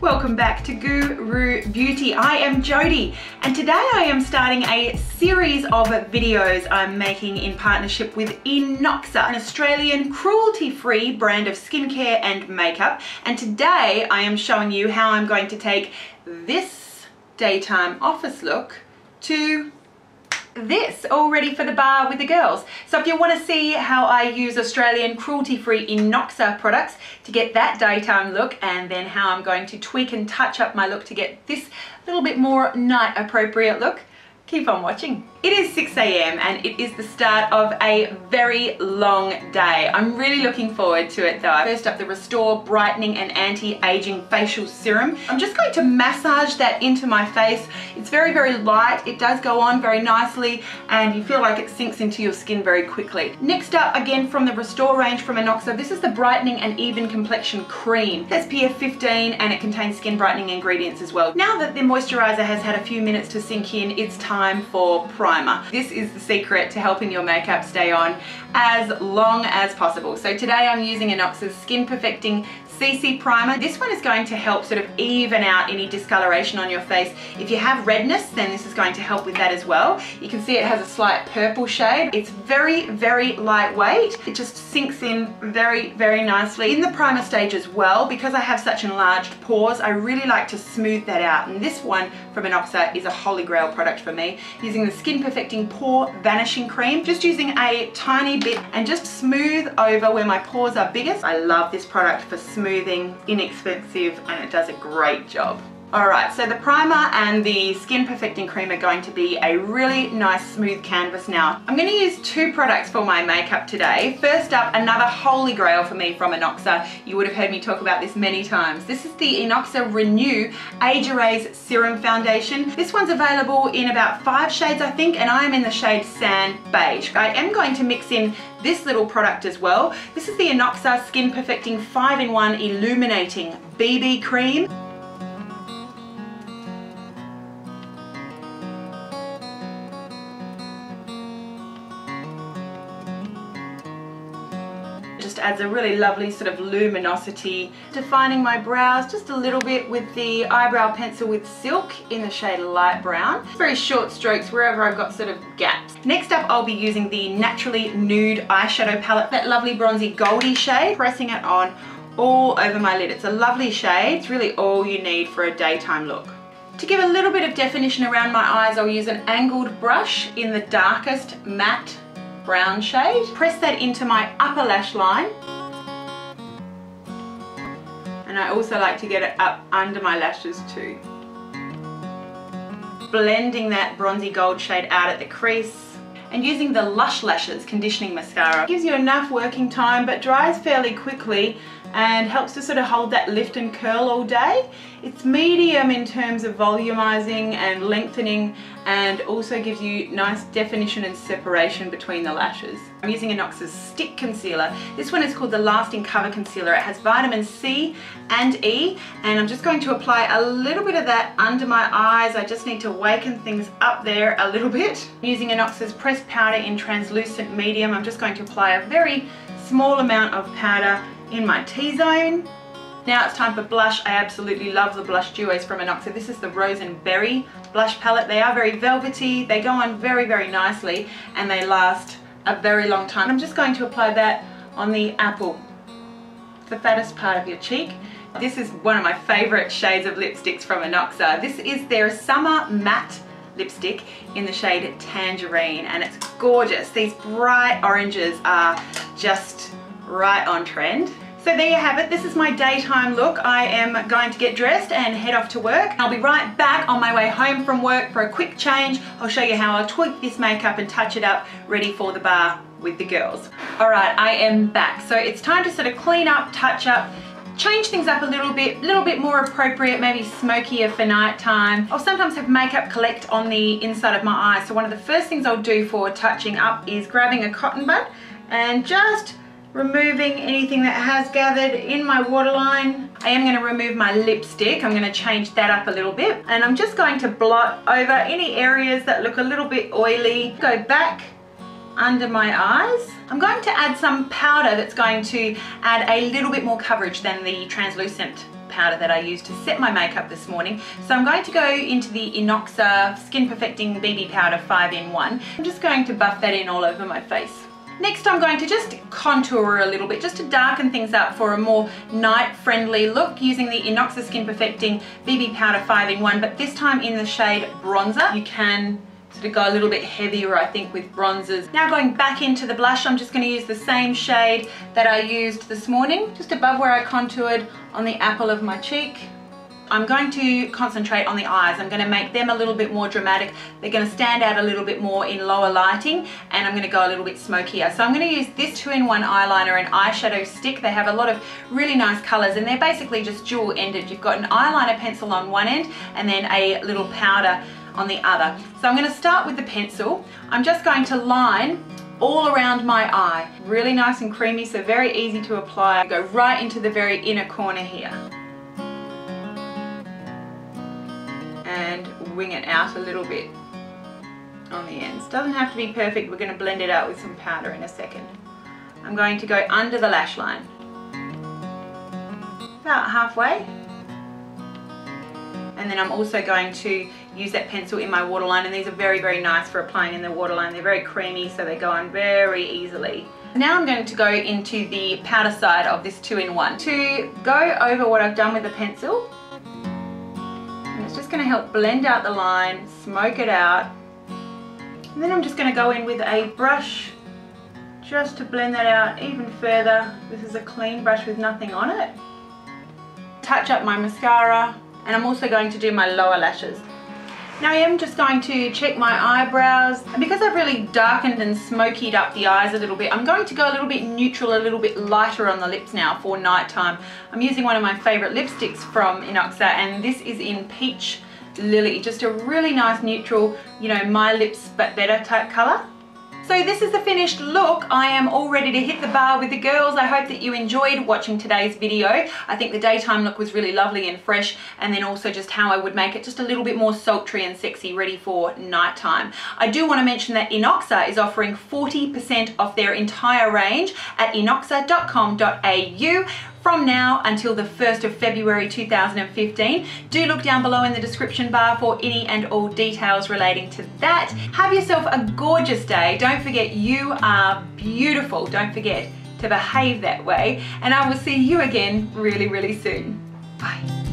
Welcome back to Guru Beauty. I am Jodie, and today I am starting a series of videos I'm making in partnership with Inoxa, an Australian cruelty-free brand of skincare and makeup. And today I am showing you how I'm going to take this daytime office look to this, all ready for the bar with the girls. So if you want to see how I use Australian cruelty-free Inoxa products to get that daytime look, and then how I'm going to tweak and touch up my look to get this little bit more night appropriate look, keep on watching. It is 6 a.m. and it is the start of a very long day. I'm really looking forward to it though. First up, the Restore Brightening and Anti-Aging Facial Serum. I'm just going to massage that into my face. It's very, very light. It does go on very nicely and you feel like it sinks into your skin very quickly. Next up, again from the Restore range from Inoxa, this is the Brightening and Even Complexion Cream. It's SPF 15 and it contains skin brightening ingredients as well. Now that the moisturizer has had a few minutes to sink in, it's time for primer. This is the secret to helping your makeup stay on as long as possible. So today I'm using Inoxa's Skin Perfecting CC Primer. This one is going to help sort of even out any discoloration on your face. If you have redness, then this is going to help with that as well. You can see it has a slight purple shade. It's very, very lightweight. It just sinks in very, very nicely. In the primer stage as well, because I have such enlarged pores, I really like to smooth that out. And this one from Inoxa is a holy grail product for me. Using the Skin Perfecting Pore Vanishing Cream, just using a tiny bit and just smooth over where my pores are biggest. I love this product for smoothing, inexpensive, and it does a great job. Alright, so the primer and the Skin Perfecting Cream are going to be a really nice smooth canvas now. I'm going to use two products for my makeup today. First up, another holy grail for me from Inoxa. You would have heard me talk about this many times. This is the Inoxa Renew Age Erase Serum Foundation. This one's available in about 5 shades I think, and I am in the shade Sand Beige. I am going to mix in this little product as well. This is the Inoxa Skin Perfecting 5-in-1 Illuminating BB Cream. Just adds a really lovely sort of luminosity. Defining my brows just a little bit with the eyebrow pencil with Silk in the shade Light Brown. Very short strokes wherever I've got sort of gaps. Next up, I'll be using the Naturally Nude eyeshadow palette, that lovely bronzy goldy shade, pressing it on all over my lid. It's a lovely shade. It's really all you need for a daytime look. To give a little bit of definition around my eyes, I'll use an angled brush in the darkest matte brown shade. Press that into my upper lash line. And I also like to get it up under my lashes too. Blending that bronzy gold shade out at the crease. And using the Lush Lashes Conditioning Mascara. Gives you enough working time but dries fairly quickly and helps to sort of hold that lift and curl all day. It's medium in terms of volumizing and lengthening, and also gives you nice definition and separation between the lashes. I'm using Inoxa's Stick Concealer. This one is called the Lasting Cover Concealer. It has vitamin C and E, and I'm just going to apply a little bit of that under my eyes. I just need to waken things up there a little bit. Using Inoxa's Pressed Powder in Translucent Medium, I'm just going to apply a very small amount of powder in my T-zone. Now it's time for blush. I absolutely love the blush duos from Inoxa. This is the Rose and Berry blush palette. They are very velvety, they go on very, very nicely, and they last a very long time. I'm just going to apply that on the apple, the fattest part of your cheek. This is one of my favorite shades of lipsticks from Inoxa. This is their Summer Matte lipstick in the shade Tangerine, and it's gorgeous. These bright oranges are just right on trend. So there you have it. This is my daytime look. I am going to get dressed and head off to work. I'll be right back on my way home from work for a quick change. I'll show you how I tweak this makeup and touch it up, ready for the bar with the girls. All right, I am back. So it's time to sort of clean up, touch up, change things up a little bit more appropriate, maybe smokier for nighttime. I'll sometimes have makeup collect on the inside of my eye. So one of the first things I'll do for touching up is grabbing a cotton bud and just removing anything that has gathered in my waterline. I am going to remove my lipstick. I'm going to change that up a little bit, and I'm just going to blot over any areas that look a little bit oily. Go back under my eyes. I'm going to add some powder that's going to add a little bit more coverage than the translucent powder that I used to set my makeup this morning. So I'm going to go into the Inoxa Skin Perfecting BB Powder 5-in-1. I'm just going to buff that in all over my face. Next, I'm going to just contour a little bit, just to darken things up for a more night-friendly look, using the Inoxa Skin Perfecting BB Powder 5-in-1, but this time in the shade Bronzer. You can sort of go a little bit heavier, I think, with bronzers. Now going back into the blush, I'm just going to use the same shade that I used this morning, just above where I contoured on the apple of my cheek. I'm going to concentrate on the eyes. I'm going to make them a little bit more dramatic. They're going to stand out a little bit more in lower lighting, and I'm going to go a little bit smokier. So I'm going to use this 2-in-1 eyeliner and eyeshadow stick. They have a lot of really nice colors, and they're basically just dual-ended. You've got an eyeliner pencil on one end and then a little powder on the other. So I'm going to start with the pencil. I'm just going to line all around my eye. Really nice and creamy, so very easy to apply. I go right into the very inner corner here. And wing it out a little bit on the ends. Doesn't have to be perfect. We're going to blend it out with some powder in a second. I'm going to go under the lash line, about halfway, and then I'm also going to use that pencil in my waterline, and these are very, very nice for applying in the waterline. They're very creamy, so they go on very easily. Now I'm going to go into the powder side of this 2-in-1. To go over what I've done with the pencil, it's just going to help blend out the line, smoke it out. And then I'm just going to go in with a brush just to blend that out even further. This is a clean brush with nothing on it. Touch up my mascara, and I'm also going to do my lower lashes. Now I am just going to check my eyebrows, and because I've really darkened and smokied up the eyes a little bit, I'm going to go a little bit neutral, a little bit lighter on the lips now for nighttime. I'm using one of my favorite lipsticks from Inoxa, and this is in Peach Lily. Just a really nice neutral, you know, my lips but better type color. So this is the finished look. I am all ready to hit the bar with the girls. I hope that you enjoyed watching today's video. I think the daytime look was really lovely and fresh, and then also just how I would make it just a little bit more sultry and sexy, ready for nighttime. I do want to mention that Inoxa is offering 40% off their entire range at inoxa.com.au from now until the 1st of February 2015. Do look down below in the description bar for any and all details relating to that. Have yourself a gorgeous day. Don't forget, you are beautiful. Don't forget to behave that way, and I will see you again really, really soon. Bye.